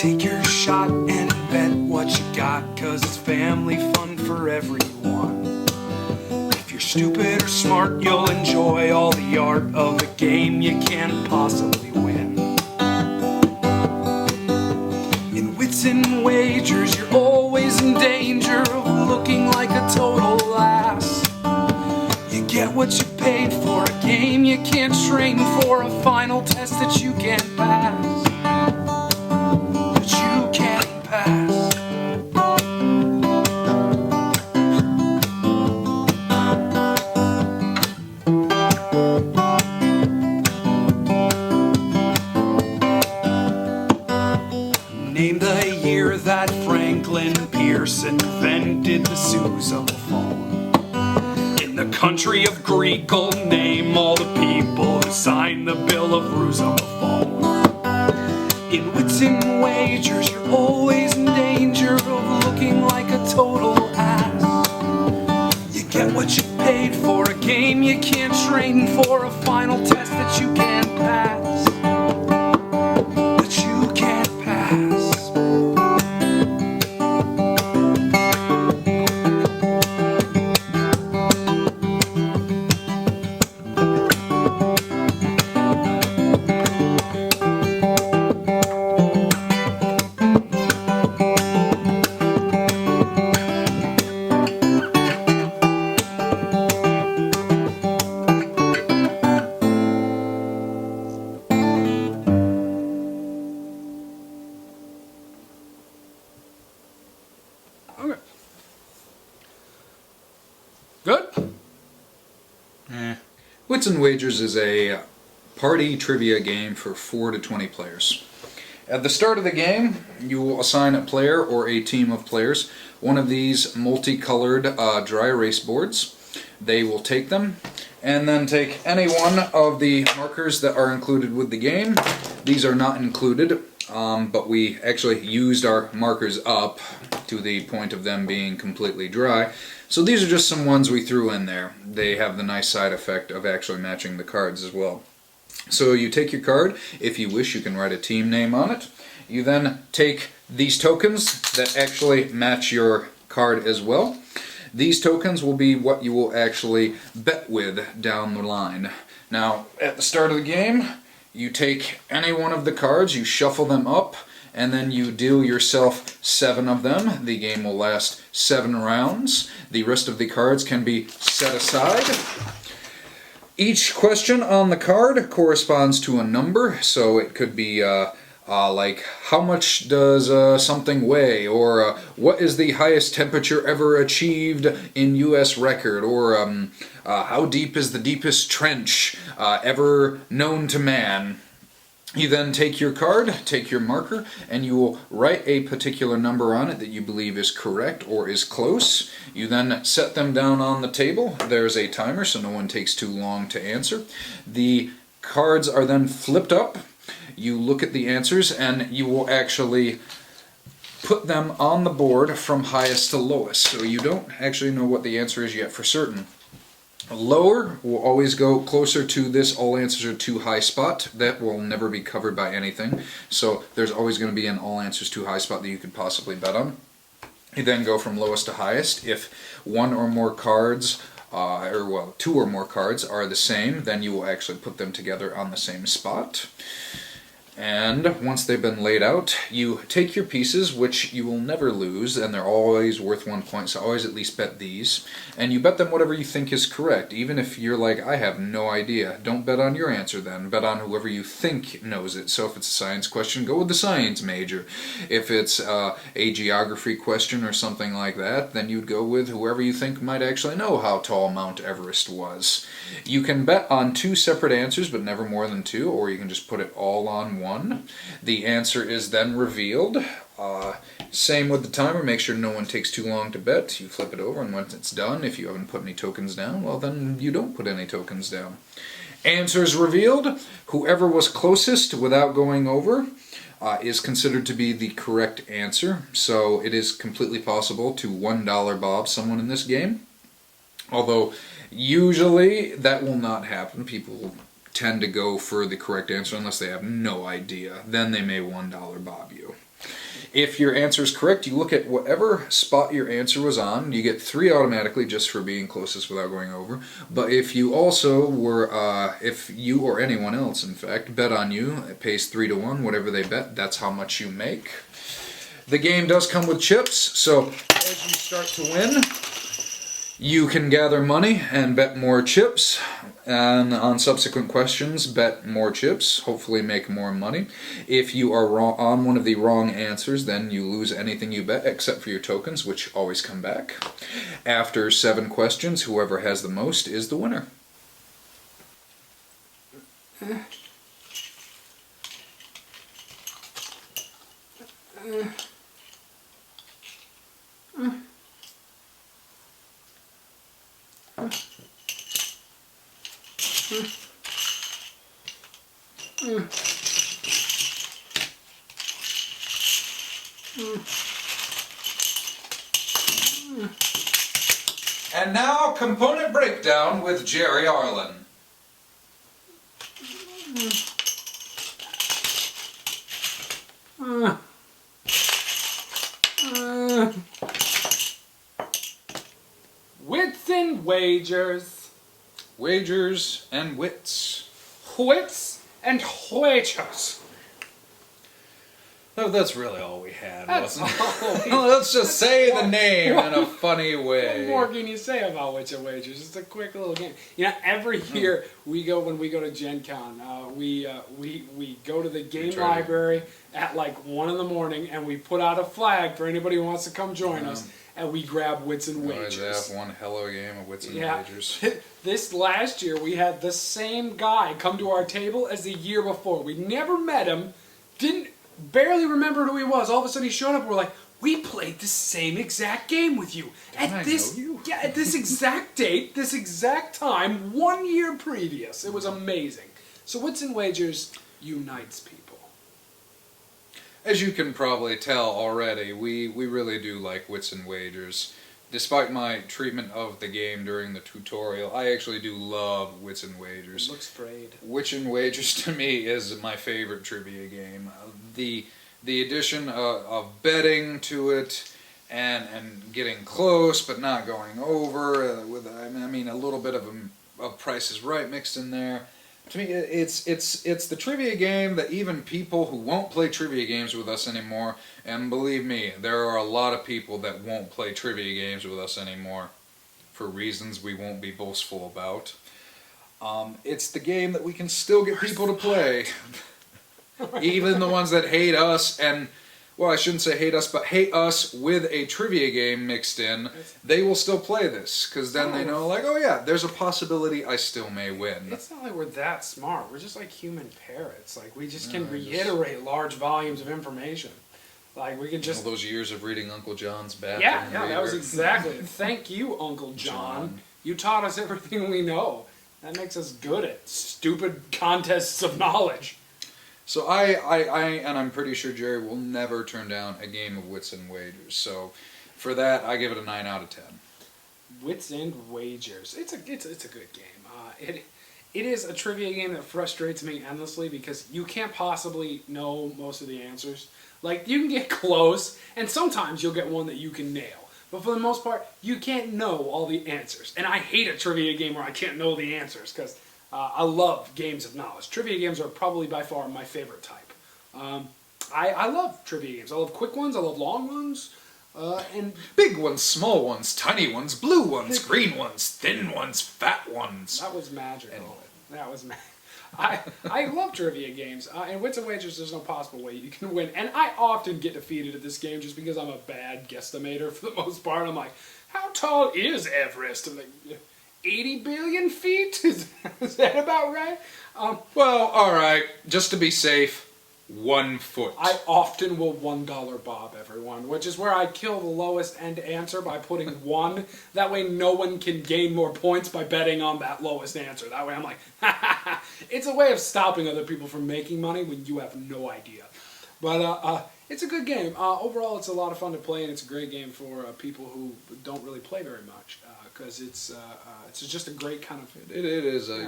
Take your shot and bet what you got, 'cause it's family fun for everyone. If you're stupid or smart, you'll enjoy all the art of a game you can't possibly win. In Wits and Wagers, you're always in danger of looking like a total ass. You get what you paid for, a game you can't train for, a final test that you can't pass. Name the year that Franklin Pierce invented the sousaphone. In the country of Greekle, name all the people who signed the Bill of Sousaphone. In Wits and Wagers, you're always in danger of looking like a total ass. You get what you paid for, a game you can't train for, a final test that you can't pass. Okay. Good? Wits and Wagers is a party trivia game for 4 to 20 players. At the start of the game, you will assign a player or a team of players one of these multicolored dry erase boards. They will take them and then take any one of the markers that are included with the game. These are not included, but we actually used our markers up to the point of them being completely dry. So these are just some ones we threw in there. They have the nice side effect of actually matching the cards as well. So you take your card. If you wish, you can write a team name on it. You then take these tokens that actually match your card as well. These tokens will be what you will actually bet with down the line. Now, at the start of the game, you take any one of the cards, you shuffle them up, and then you deal yourself 7 of them. The game will last 7 rounds. The rest of the cards can be set aside. Each question on the card corresponds to a number, so it could be like, how much does something weigh, or what is the highest temperature ever achieved in U.S. record, or how deep is the deepest trench ever known to man. You then take your card, take your marker, and you will write a particular number on it that you believe is correct or is close. You then set them down on the table. There's a timer, so no one takes too long to answer. The cards are then flipped up. You look at the answers, and you will actually put them on the board from highest to lowest. So you don't actually know what the answer is yet for certain. Lower will always go closer to this all answers are too high spot. That will never be covered by anything. So there's always going to be an all answers too high spot that you could possibly bet on. You then go from lowest to highest. If one or more cards, or 2 or more cards are the same, then you will actually put them together on the same spot. And once they've been laid out, you take your pieces, which you will never lose, and they're always worth 1 point, so always at least bet these. And you bet them whatever you think is correct, even if you're like, I have no idea. Don't bet on your answer then. Bet on whoever you think knows it. So if it's a science question, go with the science major. If it's a geography question or something like that, then you'd go with whoever you think might actually know how tall Mount Everest was. You can bet on 2 separate answers, but never more than 2, or you can just put it all on one. The answer is then revealed. Same with the timer. Make sure no one takes too long to bet. You flip it over, and once it's done, if you haven't put any tokens down, well, then you don't put any tokens down. Answers revealed. Whoever was closest without going over is considered to be the correct answer. So it is completely possible to $1 bob someone in this game. Although usually that will not happen. People tend to go for the correct answer unless they have no idea. Then they may $1 bob you. If your answer is correct, you look at whatever spot your answer was on. You get 3 automatically just for being closest without going over. But if you also were, if you or anyone else, in fact, bet on you, it pays 3 to 1. Whatever they bet, that's how much you make. The game does come with chips, so as you start to win, you can gather money and bet more chips, and on subsequent questions, bet more chips, hopefully make more money. If you are wrong on one of the wrong answers, then you lose anything you bet except for your tokens, which always come back. After 7 questions, whoever has the most is the winner. And now, component breakdown with Jerry Arlen. Wits and wagers. Wagers and wits. Wits and wagers. Oh, that's really all we had, That's wasn't all it? we- Let's just say the name in a funny What way. more can you say about Wits and Wagers? It's a quick little game. You know, every year when we go to Gen Con, we go to the game try to- library at like 1 in the morning, and we put out a flag for anybody who wants to come join us, and we grab Wits and Always Wagers. have one hello game of wits and Yeah. wagers. This last year, we had the same guy come to our table as the year before. We never met him, barely remembered who he was. All of a sudden, he showed up. And we're like, we played the same exact game with you I know you? Yeah, at this exact date, this exact time, 1 year previous. It was amazing. So, Wits and Wagers unites people. As you can probably tell already, we really do like Wits and Wagers. Despite my treatment of the game during the tutorial, I actually do love Wits and Wagers. Looks great. Wits and Wagers to me is my favorite trivia game. The addition of betting to it and getting close but not going over with I mean a little bit of Price is Right mixed in there. To me, it's the trivia game that even people who won't play trivia games with us anymore, and believe me, there are a lot of people that won't play trivia games with us anymore for reasons we won't be boastful about. It's the game that we can still get people to play. Even the ones that hate us and, well, I shouldn't say hate us, but hate us with a trivia game mixed in, they will still play this, because then they know, like, oh yeah, there's a possibility I still may win. It's not like we're that smart. We're just like human parrots. Like, we just can reiterate large volumes of information. Like, we can just... All those years of reading Uncle John's bathroom. Yeah, that was reader. exactly it. Thank you, Uncle John. You taught us everything we know. That makes us good at stupid contests of knowledge. So I and I'm pretty sure Jerry will never turn down a game of Wits and Wagers. So for that, I give it a 9 out of 10. Wits and Wagers. It's a good game. It is a trivia game that frustrates me endlessly because you can't possibly know most of the answers. Like, you can get close, and sometimes you'll get one that you can nail. But for the most part, you can't know all the answers. And I hate a trivia game where I can't know the answers because I love games of knowledge. Trivia games are probably by far my favorite type. I love trivia games. I love quick ones. I love long ones. And Big ones, small ones, tiny ones, blue ones, green ones, thin ones, fat ones. that was magical. Anyway. That was I love trivia games. In Wits and Wagers, there's no possible way you can win. And I often get defeated at this game just because I'm a bad guesstimator for the most part. I'm like, how tall is Everest? I'm like, 80 billion feet? Is that about right? Well, all right. Just to be safe, 1 foot. I often will $1 bob everyone, which is where I kill the lowest end answer by putting 1. That way no one can gain more points by betting on that lowest answer. That way I'm like, ha ha ha. It's a way of stopping other people from making money when you have no idea. But it's a good game. Overall, it's a lot of fun to play, and it's a great game for people who don't really play very much because it's just a great kind of. It is a I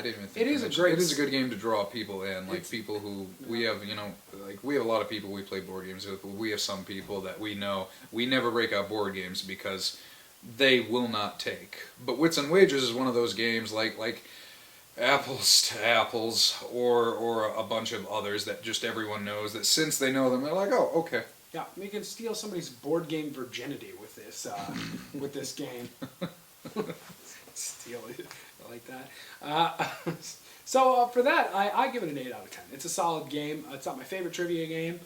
didn't even think It is a mention great. It is a good game to draw people in, like people who we have. Like we have a lot of people we play board games with. We have some people that we know we never break out board games because they will not take. But Wits and Wagers is one of those games like Apples to Apples or a bunch of others that just everyone knows that since they know them, they're like, oh, okay. Yeah, you can steal somebody's board game virginity with this with this game. Steal it, I like that. So for that, I give it an 8 out of 10. It's a solid game. It's not my favorite trivia game,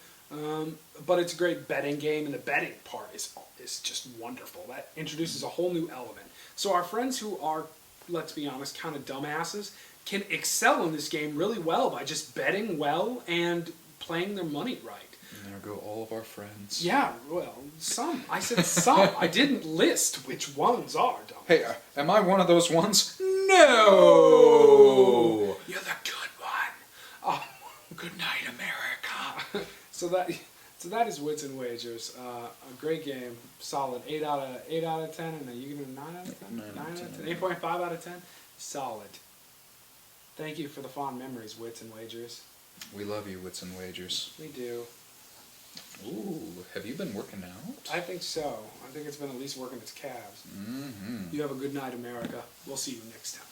but it's a great betting game, and the betting part is just wonderful. That introduces a whole new element. So our friends who are, let's be honest, kind of dumbasses, can excel in this game really well by just betting well and playing their money right. And there go all of our friends. Yeah, well, some. I said some. I didn't list which ones are dumb. Hey, am I one of those ones? No! You're the good one. Oh, Good night, America. so that is Wits and Wagers. A great game, solid. 8 out of 10, and then you give it a 9 out of 10. 9 out of 10. 8.5 out of 10. Solid. Thank you for the fond memories, Wits and Wagers. We love you, Wits and Wagers. We do. Ooh, have you been working out? I think so. I think it's been at least working its calves. Mm-hmm. You have a good night, America. We'll see you next time.